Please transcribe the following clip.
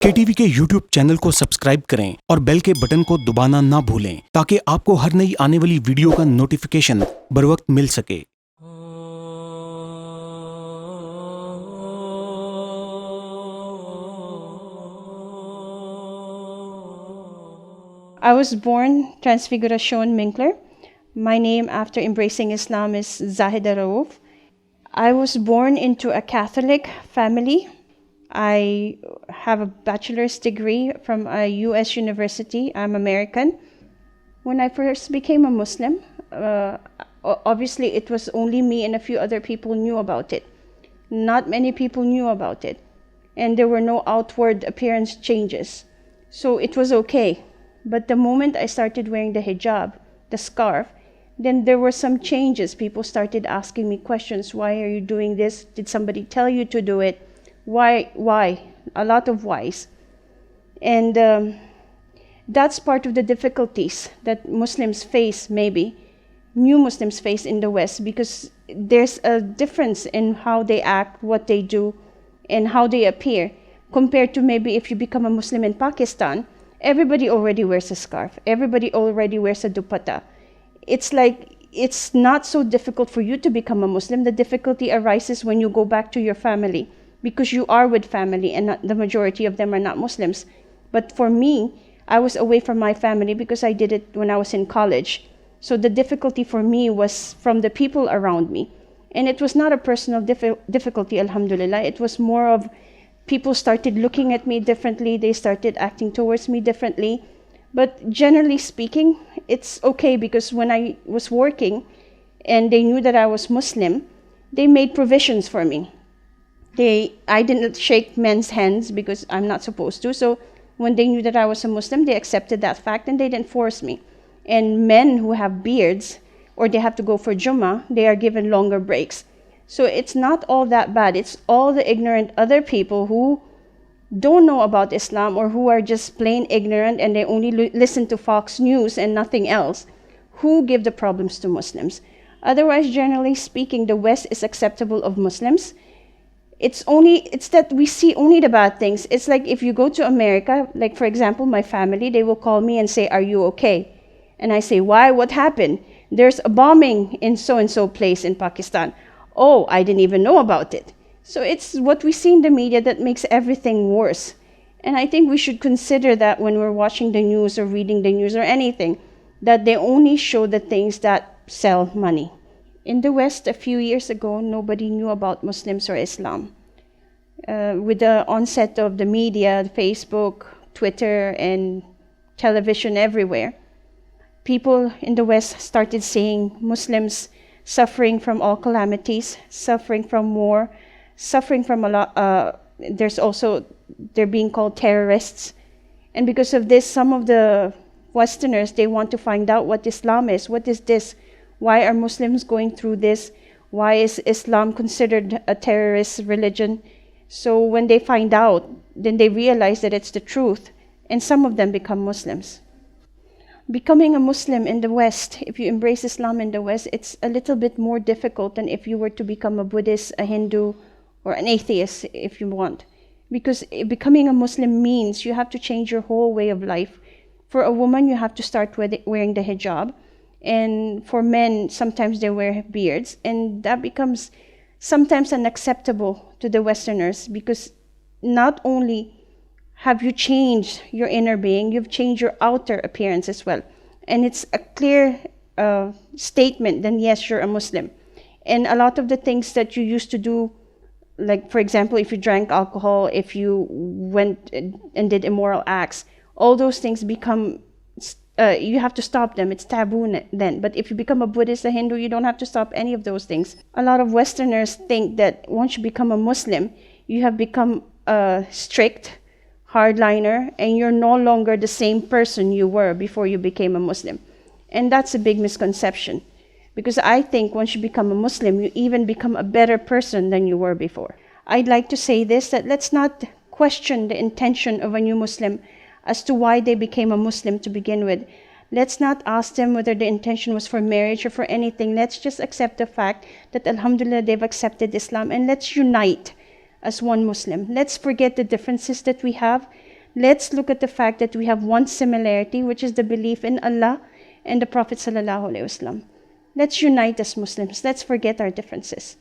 KTV के YouTube channel को subscribe करें और बेल के बटन को दबाना ना भूलें ताकि आपको हर नई आने वाली वीडियो का नोटिफिकेशन बरवक्त मिल सके। I was born Transfiguration Minkler. My name after embracing Islam is Zahida Rauf. I was born into a Catholic family. I have a bachelor's degree from a US university. I'm American. When I first became a Muslim, obviously it was only me and a few other people knew about it. Not many people knew about it. And there were no outward appearance changes. So it was okay. But the moment I started wearing the hijab, the scarf, then there were some changes. People started asking me questions. Why are you doing this? Did somebody tell you to do it? Why? A lot of whys. And that's part of the difficulties that Muslims face, maybe, new Muslims face in the West, because there's a difference in how they act, what they do, and how they appear, compared to maybe if you become a Muslim in Pakistan. Everybody already wears a scarf. Everybody already wears a dupatta. It's like, it's not so difficult for you to become a Muslim. The difficulty arises when you go back to your family, because you are with family and the majority of them are not Muslims. But for me, I was away from my family because I did it when I was in college. So the difficulty for me was from the people around me. And it was not a personal difficulty, alhamdulillah. It was more of people started looking at me differently. They started acting towards me differently. But generally speaking, it's okay, because when I was working and they knew that I was Muslim, they made provisions for me. I didn't shake men's hands because I'm not supposed to. So when they knew that I was a Muslim, they accepted that fact and they didn't force me. And men who have beards or they have to go for Jummah, they are given longer breaks. So it's not all that bad. It's all the ignorant other people who don't know about Islam or who are just plain ignorant and they only listen to Fox News and nothing else, who give the problems to Muslims. Otherwise, generally speaking, the West is acceptable of Muslims. It's that we see only the bad things. It's like if you go to America, like for example, my family, they will call me and say, "Are you okay?" And I say, "Why? What happened?" "There's a bombing in so-and-so place in Pakistan." "Oh, I didn't even know about it." So it's what we see in the media that makes everything worse. And I think we should consider that when we're watching the news or reading the news or anything, that they only show the things that sell money. In the West, a few years ago, nobody knew about Muslims or Islam. With the onset of the media, Facebook, Twitter, and television everywhere, people in the West started seeing Muslims suffering from all calamities, suffering from war, suffering from a lot. They're being called terrorists. And because of this, some of the Westerners, they want to find out what Islam is. What is this? Why are Muslims going through this? Why is Islam considered a terrorist religion? So when they find out, then they realize that it's the truth, and some of them become Muslims. Becoming a Muslim in the West, if you embrace Islam in the West, it's a little bit more difficult than if you were to become a Buddhist, a Hindu, or an atheist, if you want. Because becoming a Muslim means you have to change your whole way of life. For a woman, you have to start wearing the hijab. And for men, sometimes they wear beards. And that becomes sometimes unacceptable to the Westerners, because not only have you changed your inner being, you've changed your outer appearance as well. And it's a clear statement, then yes, you're a Muslim. And a lot of the things that you used to do, like for example, if you drank alcohol, if you went and did immoral acts, all those things become, you have to stop them. It's taboo then. But if you become a Buddhist, a Hindu, you don't have to stop any of those things. A lot of Westerners think that once you become a Muslim, you have become strict, hardliner, and you're no longer the same person you were before you became a Muslim. And that's a big misconception, because I think once you become a Muslim, you even become a better person than you were before. I'd like to say this, that let's not question the intention of a new Muslim as to why they became a Muslim to begin with. Let's not ask them whether the intention was for marriage or for anything. Let's just accept the fact that alhamdulillah they've accepted Islam, and let's unite as one Muslim. Let's forget the differences that we have. Let's look at the fact that we have one similarity, which is the belief in Allah and the Prophet sallallahu alaihi wasallam. Let's unite as Muslims. Let's forget our differences.